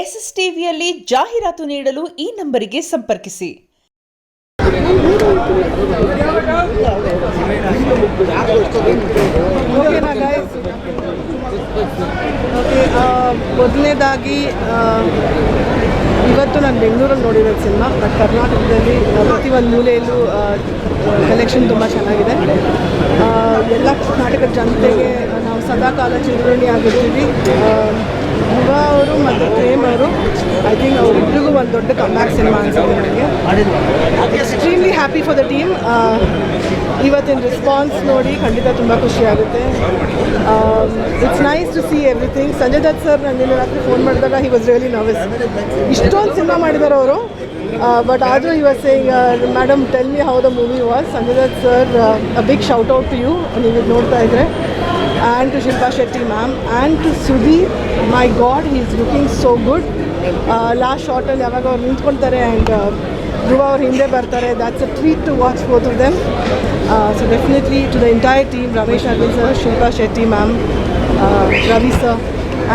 SSTVಯಲ್ಲಿ ಜಾಹೀರಾತು ನೀಡಲು ಈ ನಂಬರಿಗೆ ಸಂಪರ್ಕಿಸಿ. ಮೊದಲನೇದಾಗಿ ಇವತ್ತು ನಾನು ಬೆಂಗಳೂರಲ್ಲಿ ನೋಡಿರೋದು ಸಿನಿಮಾ, ಬಟ್ ಕರ್ನಾಟಕದಲ್ಲಿ ಪ್ರತಿಯೊಂದು ಮೂಲೆಯಲ್ಲೂ ಕಲೆಕ್ಷನ್ ತುಂಬ ಚೆನ್ನಾಗಿದೆ. ಎಲ್ಲ ಕರ್ನಾಟಕದ ಜನತೆಗೆ ನಾವು ಸದಾಕಾಲ ಚಿರಋಣಿ ಆಗಿರ್ತೀವಿ. ಧ್ರುವ ಅವರು ಮತ್ತು ಪ್ರೇಮ್ ಅವರು, ಐ ಥಿಂಕ್ ಅವರಿಬ್ಬರಿಗೂ ಒಂದು ದೊಡ್ಡ ಕಮ್ಬ್ಯಾಕ್ ಸಿನಿಮಾ ಅನಿಸುತ್ತೆ ನನಗೆ. Extremely happy for the team. ಇವತ್ತಿನ ರೆಸ್ಪಾನ್ಸ್ ನೋಡಿ ಖಂಡಿತ ತುಂಬ ಖುಷಿ ಆಗುತ್ತೆ. It's nice to see everything. Sanjay Dutt sir ನಾನು ರಾತ್ರಿ ಫೋನ್ ಮಾಡಿದಾಗ ಹಿ ವಾಸ್ ರಿಯಲಿ ನರ್ವಸ್. ಇಷ್ಟೊಂದು ಸಿನಿಮಾ ಮಾಡಿದ್ದಾರೆ ಅವರು, ಬಟ್ ಆದರೂ he was saying, madam tell me how the movie was. Sanjay Dutt sir, a big shout out to you, ನೀವು ನೋಡ್ತಾ ಇದ್ರೆ. And to Shilpa Shetty ma'am and to Sudeep, my God, he is looking so good. Last shot ಅಲ್ಲಿ ಯಾವಾಗ ಅವ್ರು ನಿಂತ್ಕೊಳ್ತಾರೆ and ಧ್ರುವ ಅವ್ರು ಹಿಂದೆ ಬರ್ತಾರೆ, that's a treat to watch both of them. So definitely to the entire team, Ramesh Arvind sir, Shilpa Shetty ma'am, Ravi sir,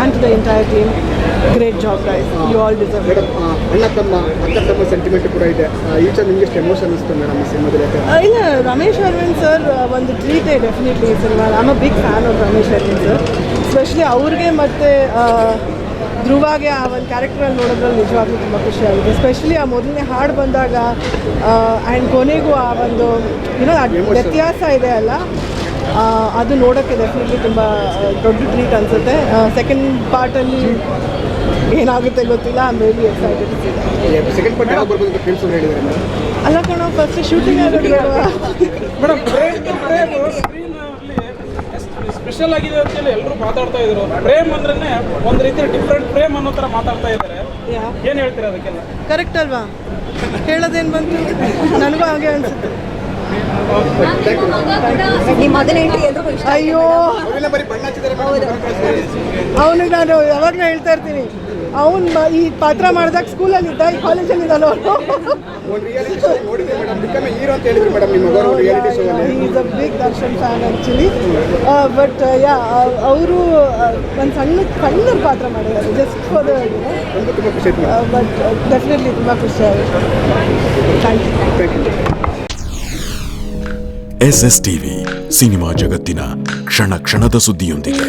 and to the entire team, great job guys, you all deserve it. ಅಣ್ಣ ತಮ್ಮ sentiment ಕೂಡ ಇದೆ. ಈಚ ನಿಮಗೆ ಎಷ್ಟು emotion ಅನಿಸ್ತು madam ಈ ಸಿನಿಮಾದಲ್ಲಿ? ಇಲ್ಲ, ರಮೇಶ್ ಅರವಿಂದ್ ಸರ್ ಒಂದು ಟ್ರೀಟ್ ಇದೆ ಡೆಫಿನೆಟ್ಲಿ ಈ cinema. I am a big fan of Ramesh Aravind sir. Especially ಅವ್ರಿಗೆ ಮತ್ತು ಧ್ರುವಾಗೆ ಆ ಒಂದು ಕ್ಯಾರೆಕ್ಟ್ರಲ್ಲಿ ನೋಡೋದ್ರಲ್ಲಿ ನಿಜವಾಗ್ಲೂ ತುಂಬ ಖುಷಿಯಾಗಿದೆ. ಎಸ್ಪೆಷಲಿ ಆ ಮೊದಲನೇ ಹಾಡು ಬಂದಾಗ ಆ್ಯಂಡ್ ಕೊನೆಗೂ ಆ ಒಂದು ಏನೋ ವ್ಯತ್ಯಾಸ ಇದೆ ಅಲ್ಲ, ಅದು ನೋಡೋಕ್ಕೆ ಡೆಫಿನೆಟ್ಲಿ ತುಂಬ ದೊಡ್ಡ ಟ್ರೀಟ್ ಅನಿಸುತ್ತೆ. ಸೆಕೆಂಡ್ ಪಾರ್ಟಲ್ಲಿ ಏನಾಗುತ್ತೆ ಗೊತ್ತಿಲ್ಲ. I am really excited to see. Second part ಯಾವಾಗ ಬರ್ಬೋದು ಅಂತ ಫ್ರೆಂಡ್ಸ್ ಅವರು ಹೇಳಿದ್ದಾರೆ ಅಲ್ಲ ಕಣೋ, ಫಸ್ಟ್ ಶೂಟಿಂಗ್ ಆಗೋದು ಮೇಡಮ್. ಸ್ಪೆಷಲ್ ಆಗಿದೆ ಅಂತೇಳಿ ಎಲ್ಲರೂ ಮಾತಾಡ್ತಾ ಇದ್ರು. ಪ್ರೇಮ್ ಅಂದ್ರೆ ಒಂದು ರೀತಿ ಡಿಫ್ರೆಂಟ್ ಪ್ರೇಮ್ ಅನ್ನೋ ಥರ ಮಾತಾಡ್ತಾ ಇದ್ದಾರೆ. ಏನು ಹೇಳ್ತೀರಾ ಅದಕ್ಕೆಲ್ಲ? ಕರೆಕ್ಟ್ ಅಲ್ವಾ? ಹೇಳೋದೇನು ಬಂತು, ನನಗೂ ಹಾಗೆ ಅನಿಸುತ್ತೆ. ಅಯ್ಯೋ, ಅವನಿಗೆ ನಾನು ಯಾವಾಗಲೂ ಹೇಳ್ತಾ ಇರ್ತೀನಿ, ಅವನು ಈ ಪಾತ್ರ ಮಾಡಿದಾಗ ಸ್ಕೂಲಲ್ಲಿದ್ದ, ಈ ಕಾಲೇಜಲ್ಲಿ ಇದ್ದಾನೋ. Is a big Darshan fan actually. But yeah, ಅವರು ಒಂದು ಸಣ್ಣ ಪಾತ್ರ ಮಾಡಿದ್ದಾರೆ just for the, but definitely ತುಂಬ ಖುಷಿ ಆಗುತ್ತೆ. Thank you. SSTV ಸಿನಿಮಾ ಜಗತ್ತಿನ ಕ್ಷಣ ಕ್ಷಣದ ಸುದ್ದಿಯೊಂದಿಗೆ.